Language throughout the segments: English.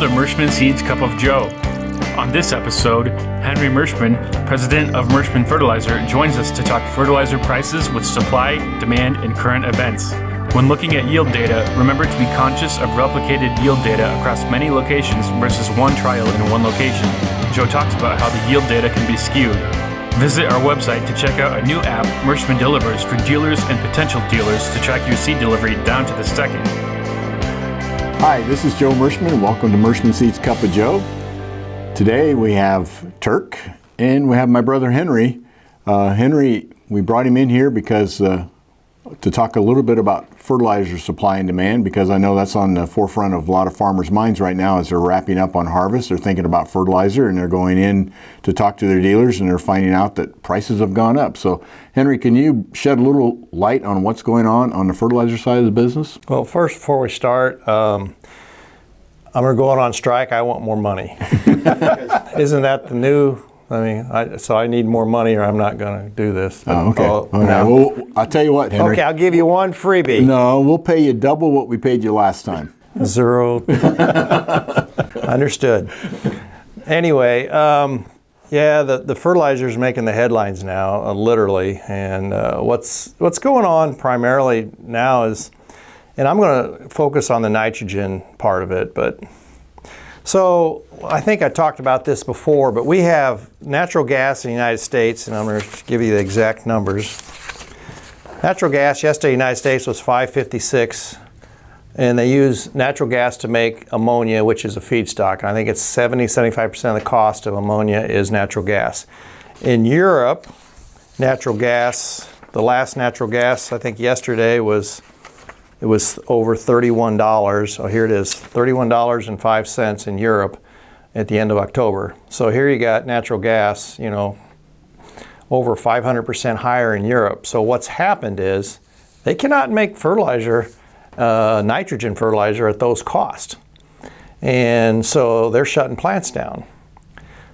Welcome to Merschman Seeds Cup of Joe. On this episode, Henry Merschman, president of Merschman Fertilizer, joins us to talk fertilizer prices with supply, demand, and current events. When looking at yield data, remember to be conscious of replicated yield data across many locations versus one trial in one location. Joe talks about how the yield data can be skewed. Visit our website to check out a new app Merschman delivers for dealers and potential dealers to track your seed delivery down to the second. Hi, this is Joe Merschman. Welcome to Merschman Seeds Cup of Joe. Today we have Turk and we have my brother Henry. Henry, we brought him in here because to talk a little bit about fertilizer supply and demand, because I know that's on the forefront of a lot of farmers' minds right now as they're wrapping up on harvest. They're thinking about fertilizer and they're going in to talk to their dealers and they're finding out that prices have gone up. So Henry, can you shed a little light on what's going on the fertilizer side of the business? Well, first, before we start, I'm going on strike. I want more money. Isn't that the new? So I need more money or I'm not going to do this. Oh, okay. Well, I'll tell you what, Henry. Okay, I'll give you one freebie. No, we'll pay you double what we paid you last time. Zero. Understood. Anyway, the fertilizer's making the headlines now, literally. And what's going on primarily now is, and I'm going to focus on the nitrogen part of it, but so I think I talked about this before, but we have natural gas in the United States, and I'm going to give you the exact numbers. Natural gas yesterday in the United States was $5.56, and they use natural gas to make ammonia, which is a feedstock. And I think it's 75% of the cost of ammonia is natural gas. In Europe, natural gas, the last natural gas I think yesterday was over $31. Oh, here it is, $31.05 in Europe at the end of October. So here you got natural gas, over 500% higher in Europe. So what's happened is they cannot make fertilizer, nitrogen fertilizer at those costs. And so they're shutting plants down.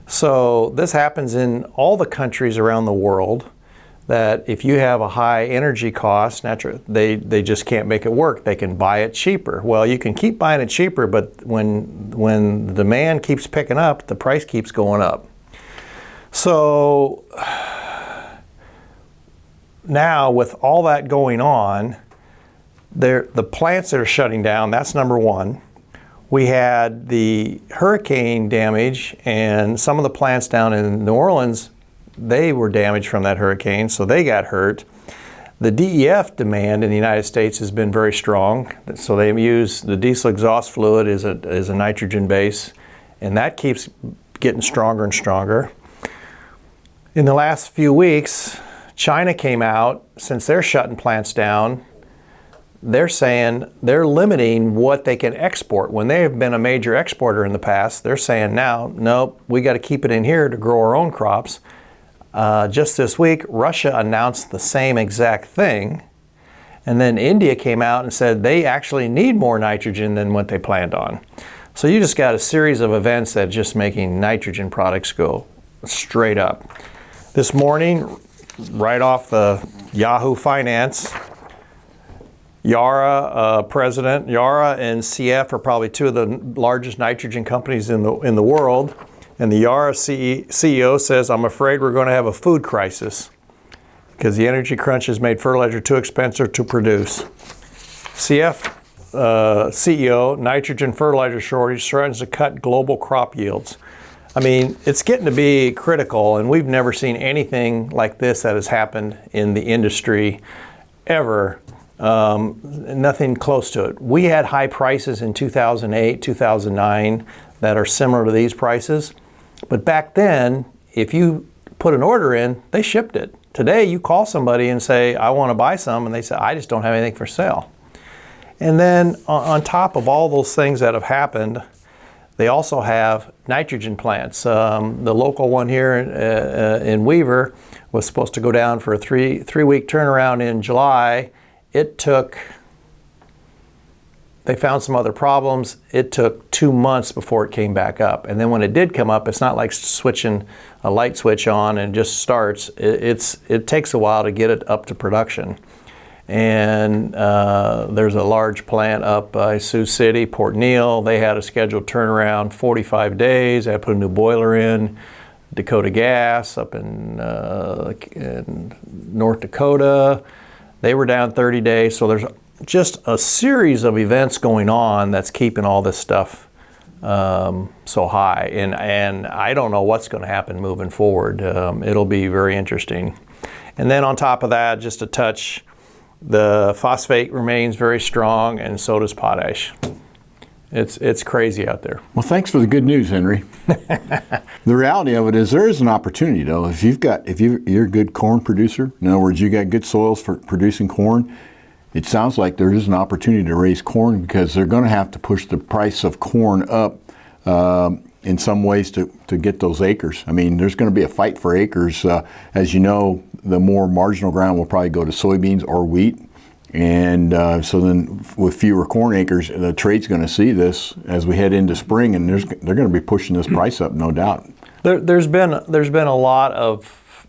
So this happens in all the countries around the world, that if you have a high energy cost, they just can't make it work. They can buy it cheaper. Well, you can keep buying it cheaper, but when the demand keeps picking up, the price keeps going up. So now with all that going on, the plants that are shutting down, that's number one. We had the hurricane damage, and some of the plants down in New Orleans, they were damaged from that hurricane, so they got hurt. The DEF demand in the United States has been very strong, so they use the diesel exhaust fluid as a nitrogen base, and that keeps getting stronger and stronger. In the last few weeks, China came out, since they're shutting plants down, they're saying they're limiting what they can export. When they have been a major exporter in the past, they're saying now, nope, we got to keep it in here to grow our own crops. Just this week, Russia announced the same exact thing, and then India came out and said they actually need more nitrogen than what they planned on. So you just got a series of events that just making nitrogen products go straight up. This morning, right off the Yahoo Finance, Yara president, Yara and CF are probably two of the largest nitrogen companies in the world. And the Yara CEO says, I'm afraid we're going to have a food crisis because the energy crunch has made fertilizer too expensive to produce. CF CEO, nitrogen fertilizer shortage threatens to cut global crop yields. I mean, it's getting to be critical, and we've never seen anything like this that has happened in the industry ever. Nothing close to it. We had high prices in 2008, 2009 that are similar to these prices. But back then, if you put an order in, they shipped it. Today, you call somebody and say, I want to buy some, and they say, I just don't have anything for sale. And then on top of all those things that have happened, they also have nitrogen plants. The local one here in Weaver was supposed to go down for a three-week turnaround in July. They found some other problems. It took 2 months before it came back up. And then when it did come up, it's not like switching a light switch on and it just starts. It takes a while to get it up to production. And there's a large plant up by Sioux City, Port Neal. They had a scheduled turnaround 45 days. They had to put a new boiler in. Dakota Gas up in North Dakota, they were down 30 days. So there's just a series of events going on that's keeping all this stuff so high. And I don't know what's going to happen moving forward. It'll be very interesting. And then on top of that, just a touch, the phosphate remains very strong, and so does potash. It's crazy out there. Well, thanks for the good news, Henry. The reality of it is there is an opportunity, though. If you're a good corn producer, in other words, you got good soils for producing corn, it sounds like there is an opportunity to raise corn because they're going to have to push the price of corn up in some ways to get those acres. I mean, there's going to be a fight for acres. As you know, the more marginal ground will probably go to soybeans or wheat. And so then with fewer corn acres, the trade's going to see this as we head into spring, and they're going to be pushing this price up, no doubt. There's been a lot of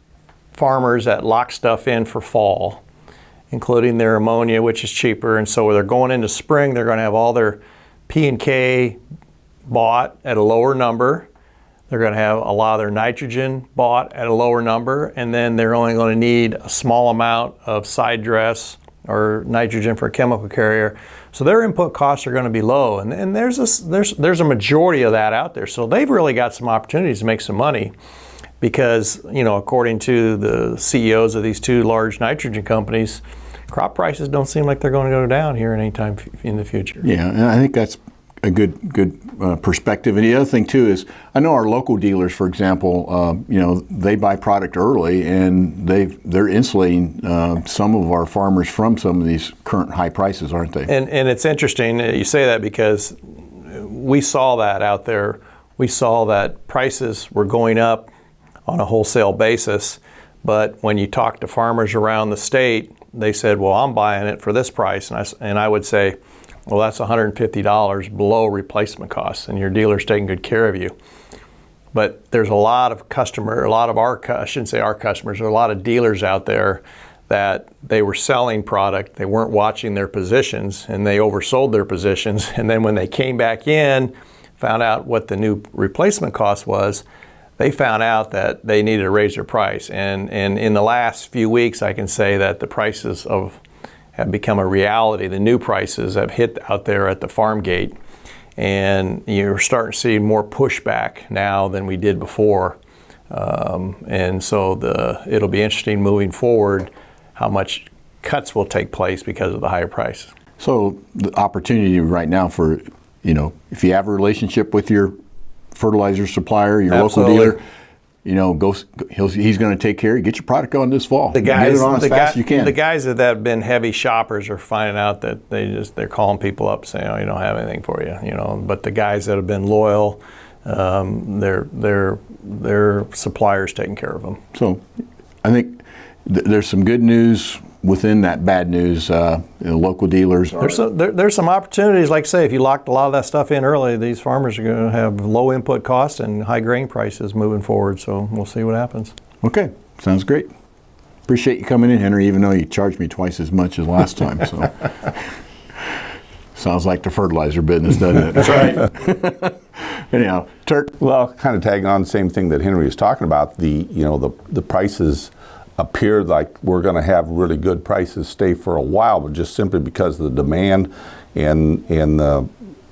farmers that lock stuff in for fall, including their ammonia, which is cheaper. And so they're going into spring, they're going to have all their P&K bought at a lower number. They're going to have a lot of their nitrogen bought at a lower number, and then they're only going to need a small amount of side dress or nitrogen for a chemical carrier. So their input costs are going to be low, and there's a majority of that out there. So they've really got some opportunities to make some money because, according to the CEOs of these two large nitrogen companies, crop prices don't seem like they're going to go down here anytime in the future. Yeah, and I think that's a good perspective. And the other thing too is, I know our local dealers, for example, they buy product early, and they're insulating some of our farmers from some of these current high prices, aren't they? And it's interesting you say that because we saw that out there. We saw that prices were going up on a wholesale basis, but when you talk to farmers around the state, they said, "Well, I'm buying it for this price," and I would say, well, that's $150 below replacement costs, and your dealer's taking good care of you. But there's a lot of I shouldn't say our customers, there are a lot of dealers out there that they were selling product, they weren't watching their positions, and they oversold their positions. And then when they came back in, found out what the new replacement cost was, they found out that they needed to raise their price. And in the last few weeks, I can say that the prices have become a reality. The new prices have hit out there at the farm gate, and you're starting to see more pushback now than we did before. And so it'll be interesting moving forward how much cuts will take place because of the higher prices. So the opportunity right now for, if you have a relationship with your fertilizer supplier, your Absolutely. local dealer, he's going to take care of you. Get your product on this fall. The guys, get it on as fast as you can. The guys that have been heavy shoppers are finding out that they're calling people up saying, "Oh, you don't have anything for you," But the guys that have been loyal, their suppliers taking care of them. So, I think there's some good news within that bad news. Local dealers. There's some opportunities. Like I say, if you locked a lot of that stuff in early, these farmers are going to have low input costs and high grain prices moving forward. So we'll see what happens. Okay, sounds great. Appreciate you coming in, Henry, even though you charged me twice as much as last time. So sounds like the fertilizer business, doesn't it? That's right. Anyhow, Turk. Well, kind of tagging on the same thing that Henry was talking about. The prices appear like we're going to have really good prices stay for a while, but just simply because of the demand and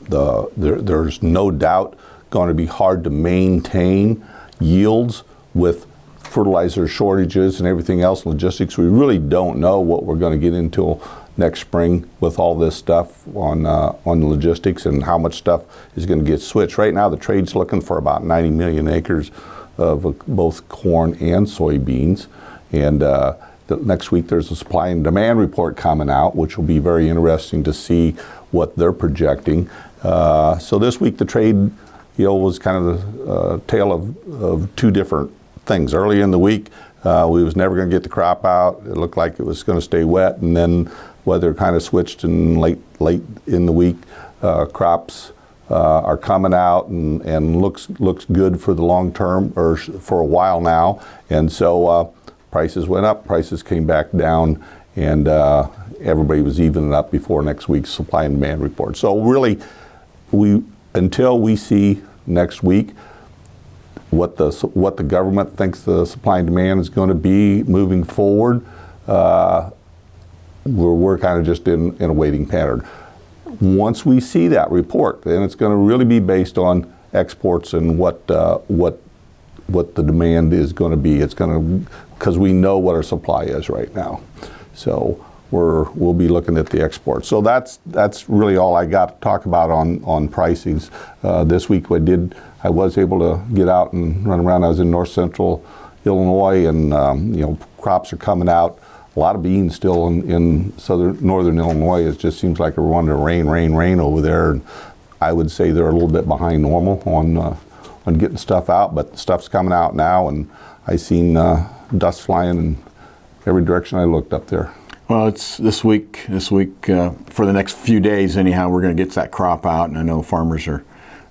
there's no doubt going to be hard to maintain yields with fertilizer shortages and everything else, logistics. We really don't know what we're going to get into next spring with all this stuff on the logistics and how much stuff is going to get switched. Right now, the trade's looking for about 90 million acres of both corn and soybeans. And next week there's a supply and demand report coming out, which will be very interesting to see what they're projecting. So this week the trade, was kind of the tale of two different things. Early in the week, we was never going to get the crop out. It looked like it was going to stay wet, and then weather kind of switched, and late in the week, crops are coming out and looks good for the long term, or for a while now. And so prices went up, prices came back down, and everybody was evening up before next week's supply and demand report. So really, until we see next week what the government thinks the supply and demand is going to be moving forward, we're kind of just in a waiting pattern. Once we see that report, then it's going to really be based on exports and what the demand is going to be. It's going to, because we know what our supply is right now. So we'll be looking at the exports. So that's really all I got to talk about on pricings. This week I was able to get out and run around. I was in north central Illinois, and crops are coming out. A lot of beans still in northern Illinois. It just seems like we're wanting to rain over there. And I would say they're a little bit behind normal on getting stuff out, but the stuff's coming out now, and I seen dust flying in every direction I looked up there. Well, it's this week for the next few days anyhow, we're going to get that crop out, and I know farmers are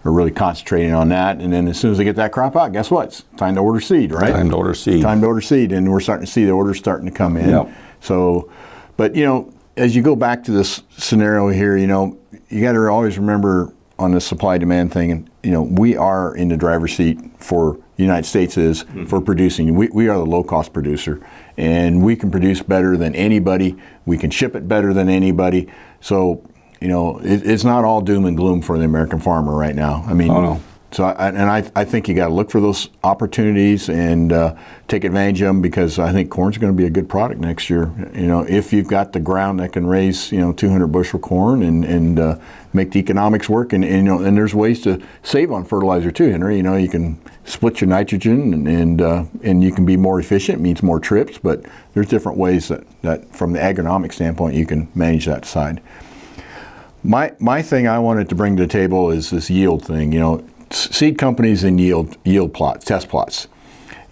really concentrating on that. And then as soon as they get that crop out, guess what? It's time to order seed, right? Time to order seed. Time to order seed, and we're starting to see the orders starting to come in. Yep. So, but as you go back to this scenario here, you got to always remember on the supply-demand thing, and we are in the driver's seat for the United States is for producing. We are the low-cost producer, and we can produce better than anybody. We can ship it better than anybody. So, it's not all doom and gloom for the American farmer right now. I mean, oh, no. So I think you got to look for those opportunities and take advantage of them, because I think corn's going to be a good product next year. If you've got the ground that can raise 200 bushel corn and make the economics work, and there's ways to save on fertilizer too, Henry. You can split your nitrogen and you can be more efficient. It means more trips, but there's different ways that from the agronomic standpoint you can manage that side. My thing I wanted to bring to the table is this yield thing. Seed companies and yield plots, test plots.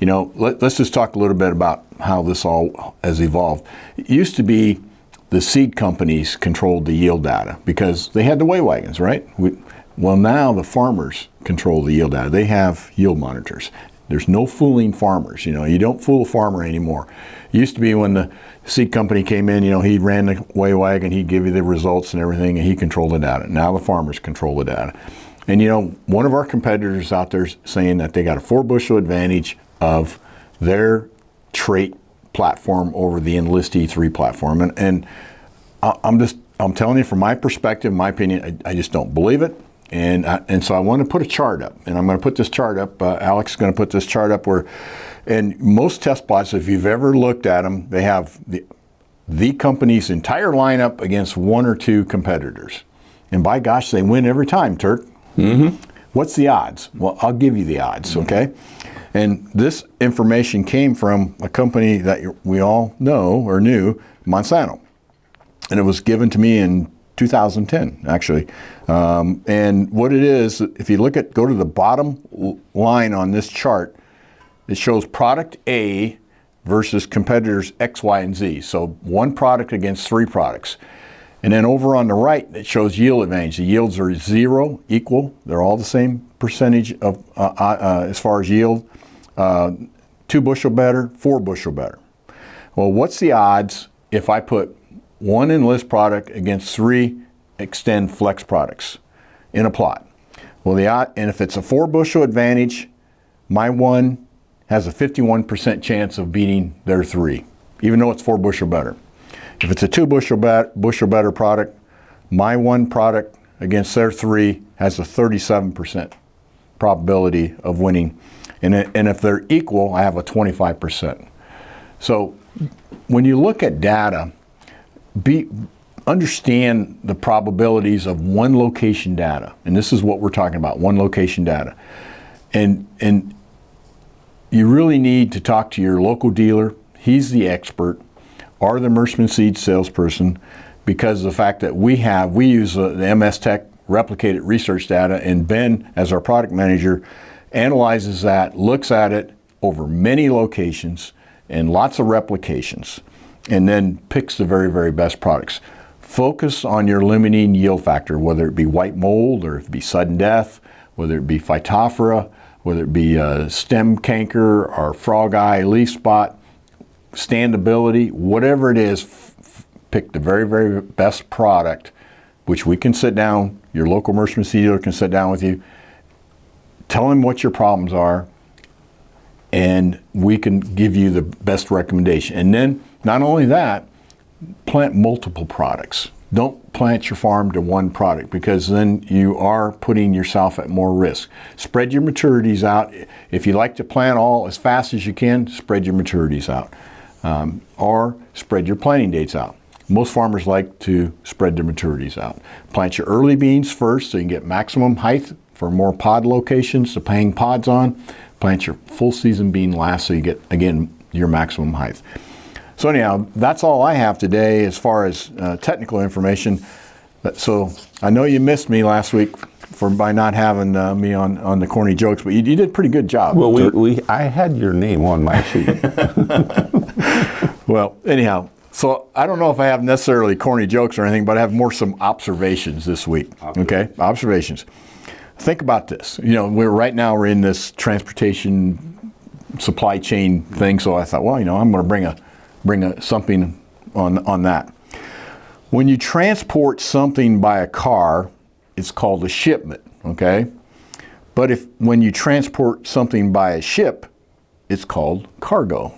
Let's just talk a little bit about how this all has evolved. It used to be the seed companies controlled the yield data because they had the weigh wagons, right? Well, now the farmers control the yield data. They have yield monitors. There's no fooling farmers. You don't fool a farmer anymore. It used to be when the seed company came in, he ran the weigh wagon, he'd give you the results and everything, and he controlled the data. Now the farmers control the data. And one of our competitors out there is saying that they got a 4 bushel advantage of their trait platform over the Enlist E3 platform. And I'm telling you, from my perspective, my opinion, I just don't believe it. And so I want to put a chart up, and I'm going to put this chart up. Alex is going to put this chart up and most test plots, if you've ever looked at them, they have the company's entire lineup against 1 or 2 competitors. And by gosh, they win every time, Turk. Mm-hmm. What's the odds? Well, I'll give you the odds, okay? And this information came from a company that we all know or knew, Monsanto. And it was given to me in 2010, actually. And what it is, if you go to the bottom line on this chart, it shows product A versus competitors X, Y, and Z. So one product against 3 products. And then over on the right, it shows yield advantage. The yields are 0, equal. They're all the same percentage of as far as yield. 2 bushel better, 4 bushel better. Well, what's the odds if I put 1 Enlist product against 3 Extend Flex products in a plot? Well, and if it's a 4 bushel advantage, my 1 has a 51% chance of beating their 3, even though it's 4 bushel better. If it's a 2 bushel better product, my 1 product against their 3 has a 37% probability of winning. And if they're equal, I have a 25%. So when you look at data, understand the probabilities of one location data. And this is what we're talking about, one location data. And you really need to talk to your local dealer. He's the expert, or the Merschman Seed salesperson, because of the fact that we use the MS Tech replicated research data, and Ben, as our product manager, analyzes that, looks at it over many locations and lots of replications, and then picks the very, very best products. Focus on your limiting yield factor, whether it be white mold, or if it be sudden death, whether it be phytophthora, whether it be stem canker or frog eye, leaf spot, standability, whatever it is. pick the very, very best product, which we can sit down, your local Merschman seed dealer can sit down with you, tell them what your problems are, and we can give you the best recommendation. And then, not only that, plant multiple products. Don't plant your farm to one product, because then you are putting yourself at more risk. Spread your maturities out. If you like to plant all as fast as you can, spread your maturities out. Or spread your planting dates out. Most farmers like to spread their maturities out. Plant your early beans first so you can get maximum height for more pod locations to hang pods on. Plant your full season bean last so you get, again, your maximum height. So anyhow, that's all I have today as far as technical information. So I know you missed me last week by not having me on the corny jokes, but you did a pretty good job. Well, I had your name on my sheet. Well, anyhow, so I don't know if I have necessarily corny jokes or anything, but I have more some observations this week. Okay, observations. Think about this. You know, we're in this transportation supply chain thing. So I thought, well, you know, I'm going to bring something on that. When you transport something by a car, it's called a shipment. Okay, but when you transport something by a ship, it's called cargo.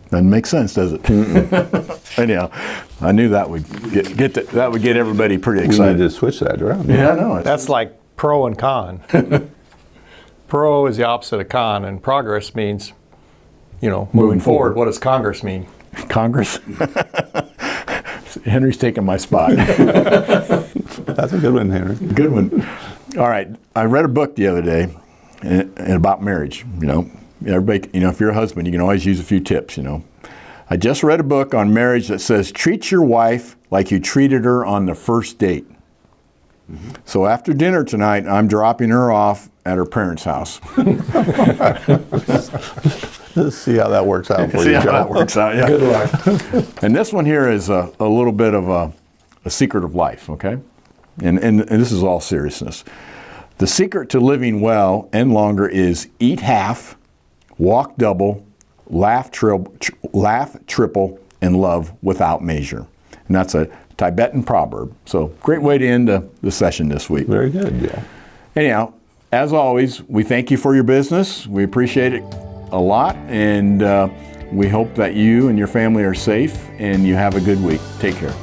Doesn't make sense, does it? Anyhow, I knew that would get everybody pretty excited. We need to switch that around. Yeah, I know. That's like pro and con. Pro is the opposite of con, and progress means, you know, moving forward. What does Congress mean? Congress? Henry's taking my spot. That's a good one, Henry. Good one. All right. I read a book the other day about marriage, you know. Everybody, you know, if you're a husband, you can always use a few tips, you know. I just read a book on marriage that says, treat your wife like you treated her on the first date. Mm-hmm. So after dinner tonight, I'm dropping her off at her parents' house. Let's see how that works out for you, See how Joe. that works out, yeah. Good luck. And this one here is a little bit of a secret of life, okay? And this is all seriousness. The secret to living well and longer is eat half, walk double, laugh triple, and love without measure. And that's a Tibetan proverb. So great way to end the session this week. Very good, yeah. Anyhow, as always, we thank you for your business. We appreciate it a lot, and we hope that you and your family are safe and you have a good week. Take care.